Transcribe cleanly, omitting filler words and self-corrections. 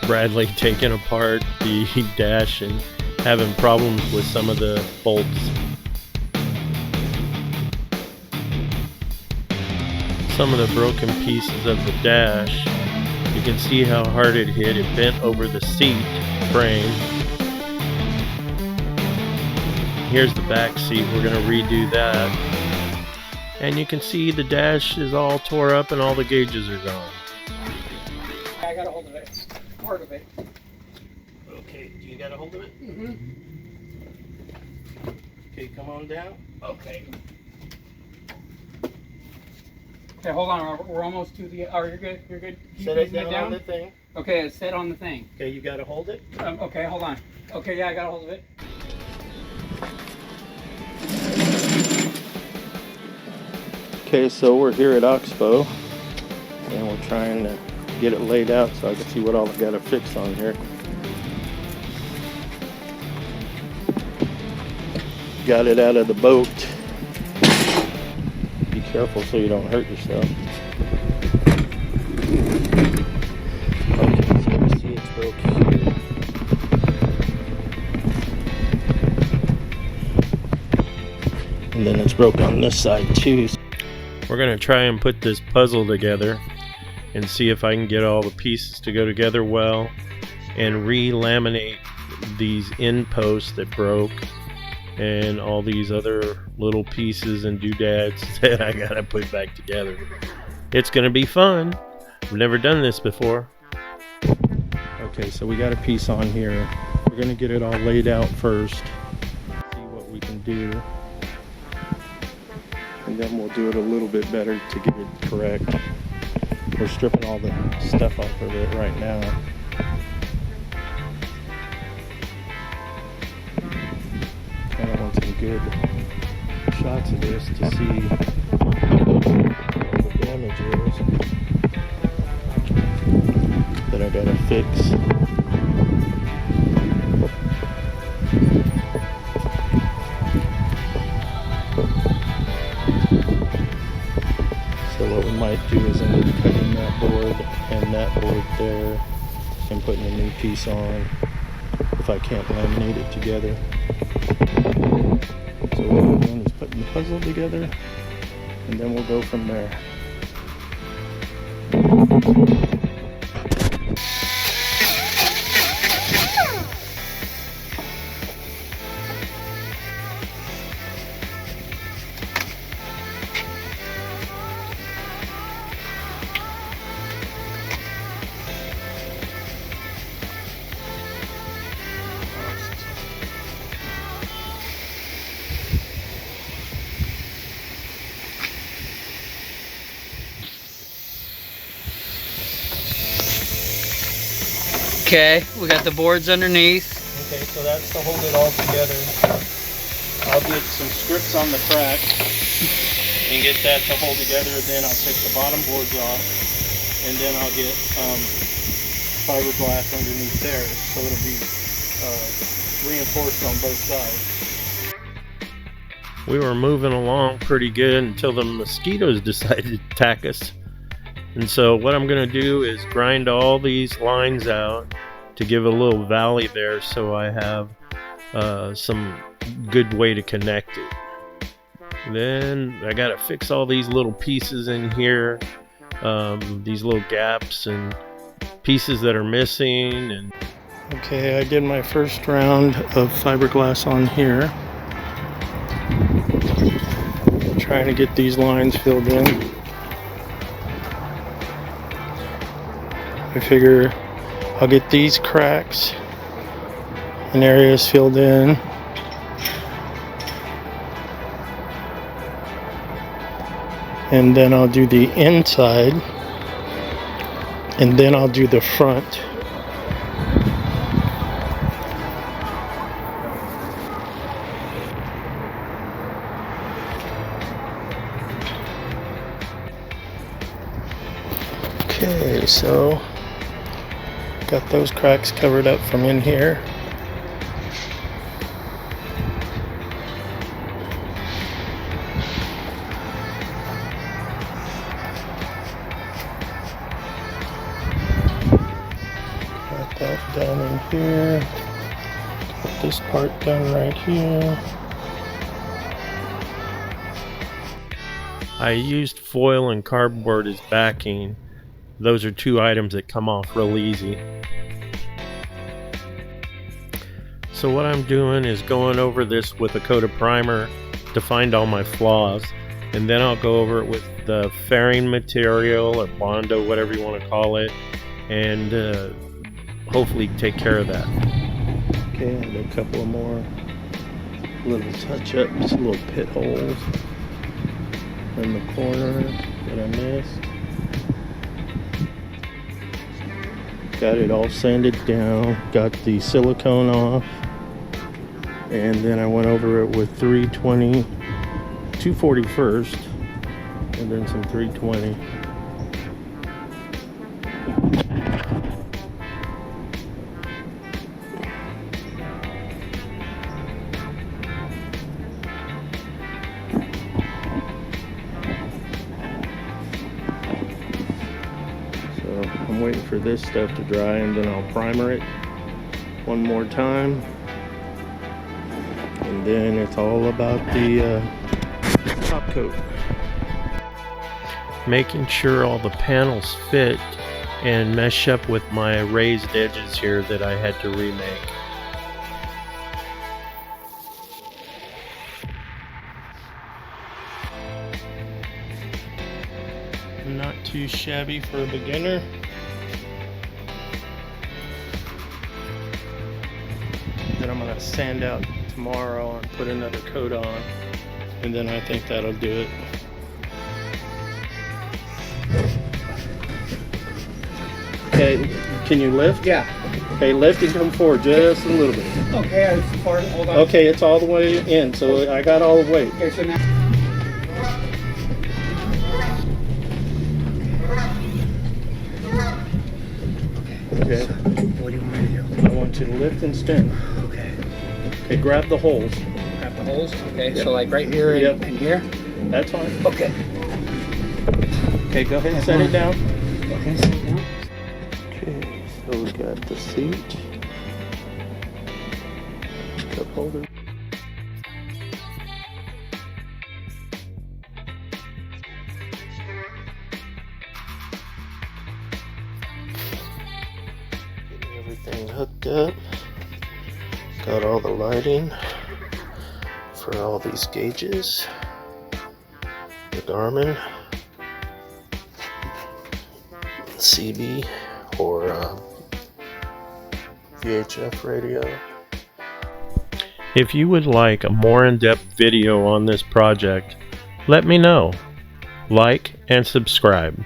Bradley taking apart the dash and having problems with some of the bolts. Some of the broken pieces of the dash, you can see how hard it hit. It bent over the seat frame. Here's the back seat. We're going to redo that. And you can see the dash is all tore up and all the gauges are gone. I got a hold of it. Part of it. Okay, do you got a hold of it? Mm-hmm. Okay, come on down. Okay. Okay, hold on. We're almost to the. Oh, you're good. You're good. Set it down on the thing. Okay, it's set on the thing. Okay, you got to hold it. Okay, hold on. Okay, yeah, I got a hold of it. Okay, so we're here at Oxbow, and we're trying to get it laid out so I can see what all I got to fix on here. Got it out of the boat. Be careful so you don't hurt yourself. Okay, so you see it's broke here. And then it's broke on this side too. We're going to try and put this puzzle together and see if I can get all the pieces to go together well and re-laminate these end posts that broke and all these other little pieces and doodads that I gotta put back together. It's gonna be fun. I've never done this before. Okay, so we got a piece on here. We're gonna get it all laid out first, see what we can do, and then we'll do it a little bit better to get it correct. We're stripping all the stuff off of it right now. Kind of want some good shots of this to see what the damage is that I gotta fix. So what we might do is end up cutting that board and that board there and putting a new piece on if I can't laminate it together. So what we're doing is putting the puzzle together, and then we'll go from there. Okay, we got the boards underneath. Okay, so that's to hold it all together. I'll get some scripts on the crack and get that to hold together. Then I'll take the bottom boards off, and then I'll get fiberglass underneath there, so it'll be reinforced on both sides. We were moving along pretty good until the mosquitoes decided to attack us. And so what I'm going to do is grind all these lines out to give a little valley there so I have some good way to connect it. Then I got to fix all these little pieces in here, these little gaps and pieces that are missing. And okay, I did my first round of fiberglass on here. Trying to get these lines filled in. I figure I'll get these cracks and areas filled in. And then I'll do the inside. And then I'll do the front. Okay, so got those cracks covered up from in here. Got stuff down in here. Got this part done right here. I used foil and cardboard as backing. Those are two items that come off real easy. So what I'm doing is going over this with a coat of primer to find all my flaws, and then I'll go over it with the fairing material or Bondo, whatever you want to call it, and hopefully take care of that. Okay, I did a couple of more little touch-ups, little pit holes in the corner that I missed. Got it all sanded down, got the silicone off, and then I went over it with 320, 240 first, and then some 320. So I'm waiting for this stuff to dry, and then I'll primer it one more time. And then it's all about the top coat. Making sure all the panels fit and mesh up with my raised edges here that I had to remake. Not too shabby for a beginner. Then I'm gonna sand out tomorrow and put another coat on, and then I think that'll do it. Okay, can you lift? Yeah. Okay, lift and come forward just a little bit. Okay, as far as, hold on. Okay, it's all the way in, so I got all the weight. Okay, so now. Okay. What do you want me to do? I want you to lift and stand. Okay. Okay, grab the holes. Grab the holes. Okay, Yep. So like right here and, Yep. and here. That's fine. Okay. Okay, go ahead and set it down. Okay, set it down. Okay, so we got the seat. Cup holder. Getting everything hooked up. Got all the lighting for all these gauges. The Garmin CB or VHF radio. If you would like a more in-depth video on this project, let me know. Like and subscribe.